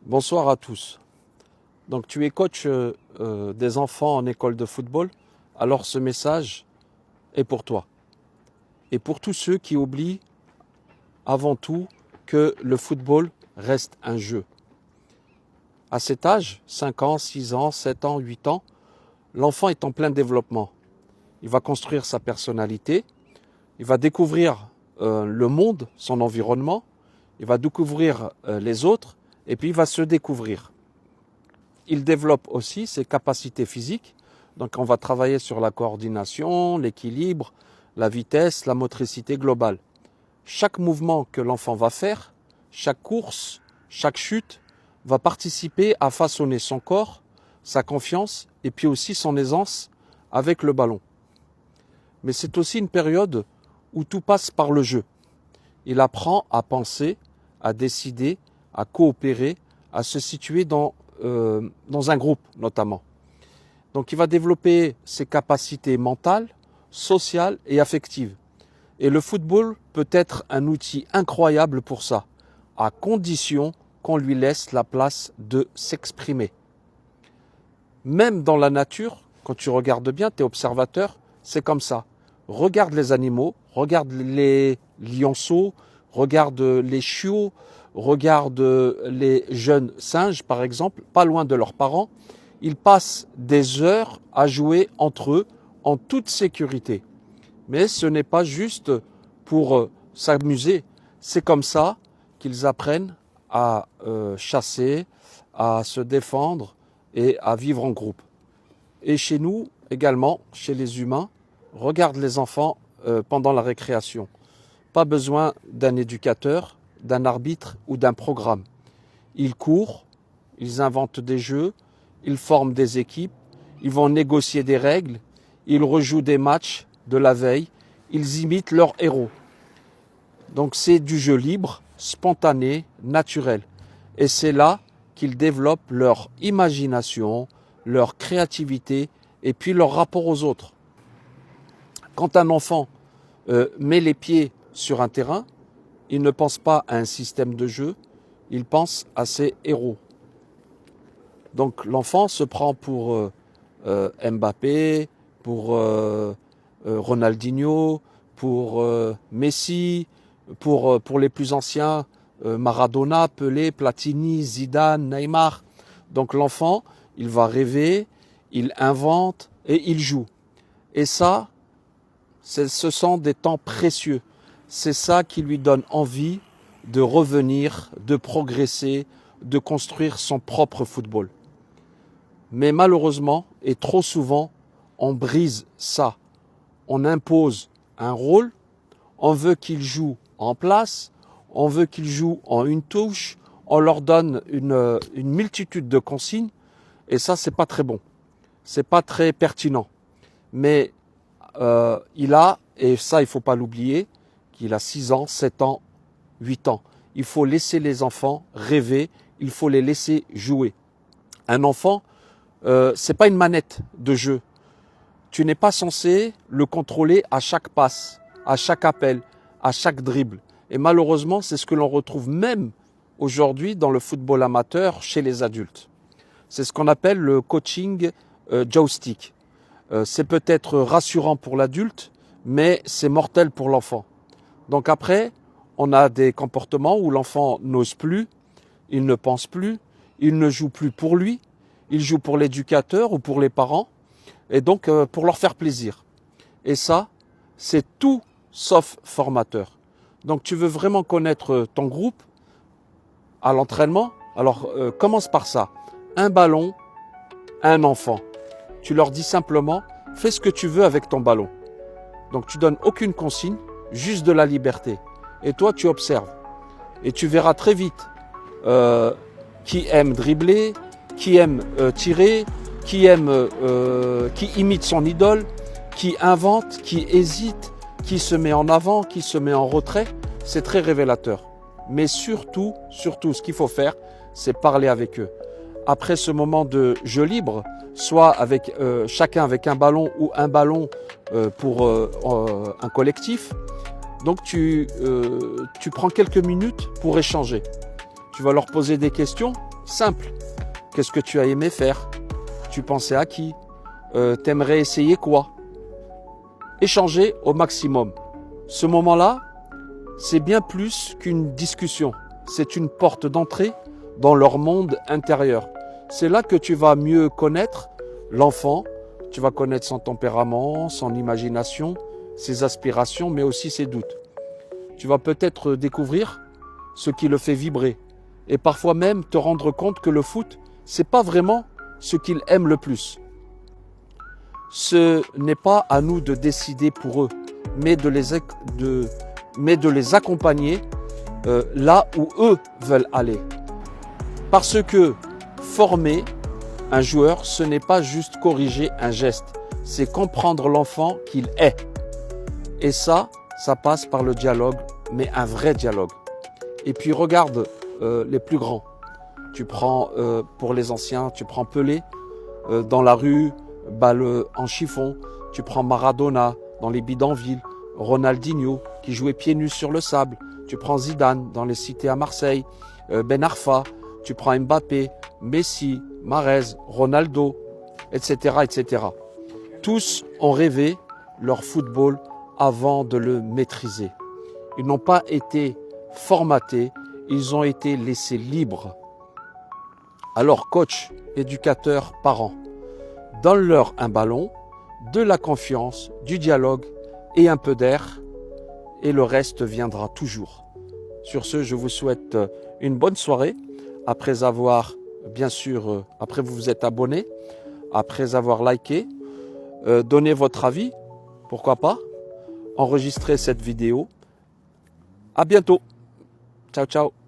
Bonsoir à tous. Donc tu es coach des enfants en école de football, alors ce message est pour toi. Et pour tous ceux qui oublient avant tout que le football reste un jeu. À cet âge, 5 ans, 6 ans, 7 ans, 8 ans, l'enfant est en plein développement. Il va construire sa personnalité, il va découvrir le monde, son environnement, il va découvrir les autres et puis il va se découvrir. Il développe aussi ses capacités physiques, donc on va travailler sur la coordination, l'équilibre, la vitesse, la motricité globale. Chaque mouvement que l'enfant va faire, chaque course, chaque chute, va participer à façonner son corps, sa confiance et puis aussi son aisance avec le ballon. Mais c'est aussi une période où tout passe par le jeu. Il apprend à penser, à décider, à coopérer, à se situer dans un groupe notamment. Donc il va développer ses capacités mentales, sociales et affectives. Et le football peut être un outil incroyable pour ça, à condition qu'on lui laisse la place de s'exprimer. Même dans la nature, quand tu regardes bien, tu es observateur, c'est comme ça. Regarde les animaux, regarde les lionceaux, regarde les chiots, regarde les jeunes singes par exemple, pas loin de leurs parents. Ils passent des heures à jouer entre eux en toute sécurité. Mais ce n'est pas juste pour s'amuser, c'est comme ça qu'ils apprennent à chasser, à se défendre et à vivre en groupe. Et chez nous également, chez les humains, regarde les enfants pendant la récréation. Pas besoin d'un éducateur, d'un arbitre ou d'un programme. Ils courent, ils inventent des jeux, ils forment des équipes, ils vont négocier des règles, ils rejouent des matchs de la veille, ils imitent leurs héros. Donc c'est du jeu libre, spontané, naturel. Et c'est là qu'ils développent leur imagination, leur créativité et puis leur rapport aux autres. Quand un enfant met les pieds sur un terrain, il ne pense pas à un système de jeu, il pense à ses héros. Donc l'enfant se prend pour Mbappé, pour Ronaldinho, pour Messi, pour les plus anciens, Maradona, Pelé, Platini, Zidane, Neymar. Donc l'enfant, il va rêver, il invente et il joue. Et ça, ce sont des temps précieux. C'est ça qui lui donne envie de revenir, de progresser, de construire son propre football. Mais malheureusement, et trop souvent, on brise ça. On impose un rôle, on veut qu'il joue en place, on veut qu'il joue en une touche, on leur donne une multitude de consignes, et ça, c'est pas très bon. C'est pas très pertinent. Mais il a, et ça, il faut pas l'oublier, qu'il a 6 ans, 7 ans, 8 ans. Il faut laisser les enfants rêver, il faut les laisser jouer. Un enfant, c'est pas une manette de jeu. Tu n'es pas censé le contrôler à chaque passe, à chaque appel, à chaque dribble. Et malheureusement, c'est ce que l'on retrouve même aujourd'hui dans le football amateur chez les adultes. C'est ce qu'on appelle le coaching joystick. C'est peut-être rassurant pour l'adulte, mais c'est mortel pour l'enfant. Donc après, on a des comportements où l'enfant n'ose plus, il ne pense plus, il ne joue plus pour lui, il joue pour l'éducateur ou pour les parents, et donc pour leur faire plaisir. Et ça, c'est tout sauf formateur. Donc tu veux vraiment connaître ton groupe à l'entraînement, alors commence par ça. Un ballon, un enfant. Tu leur dis simplement, fais ce que tu veux avec ton ballon. Donc tu donnes aucune consigne, juste de la liberté. Et toi, tu observes. Et tu verras très vite qui aime dribbler, qui aime tirer, qui imite son idole, qui invente, qui hésite, qui se met en avant, qui se met en retrait. C'est très révélateur. Mais surtout, ce qu'il faut faire, c'est parler avec eux. Après ce moment de jeu libre, soit avec chacun avec un ballon ou un ballon pour un collectif, donc tu prends quelques minutes pour échanger. Tu vas leur poser des questions Simple. Qu'est-ce que tu as aimé faire? Tu pensais à qui? T'aimerais essayer quoi? Échanger au maximum. Ce moment-là, c'est bien plus qu'une discussion. C'est une porte d'entrée dans leur monde intérieur. C'est là que tu vas mieux connaître l'enfant. Tu vas connaître son tempérament, son imagination, ses aspirations, mais aussi ses doutes. Tu vas peut-être découvrir ce qui le fait vibrer. Et parfois même te rendre compte que le foot, c'est pas vraiment ce qu'il aime le plus. Ce n'est pas à nous de décider pour eux, mais de les accompagner là où eux veulent aller. Parce que former un joueur, ce n'est pas juste corriger un geste, c'est comprendre l'enfant qu'il est. Et ça passe par le dialogue, mais un vrai dialogue. Et puis regarde les plus grands. Tu prends, pour les anciens, tu prends Pelé dans la rue, balle en chiffon. Tu prends Maradona dans les bidonvilles, Ronaldinho qui jouait pieds nus sur le sable. Tu prends Zidane dans les cités à Marseille, Ben Arfa. Tu prends Mbappé, Messi, Mahrez, Ronaldo, etc., etc. Tous ont rêvé leur football avant de le maîtriser. Ils n'ont pas été formatés, ils ont été laissés libres. Alors coach, éducateur, parents, donne-leur un ballon, de la confiance, du dialogue et un peu d'air, et le reste viendra toujours. Sur ce, je vous souhaite une bonne soirée. Après avoir, bien sûr, après vous vous êtes abonné, après avoir liké, donnez votre avis, pourquoi pas, enregistrez cette vidéo. À bientôt. Ciao, ciao.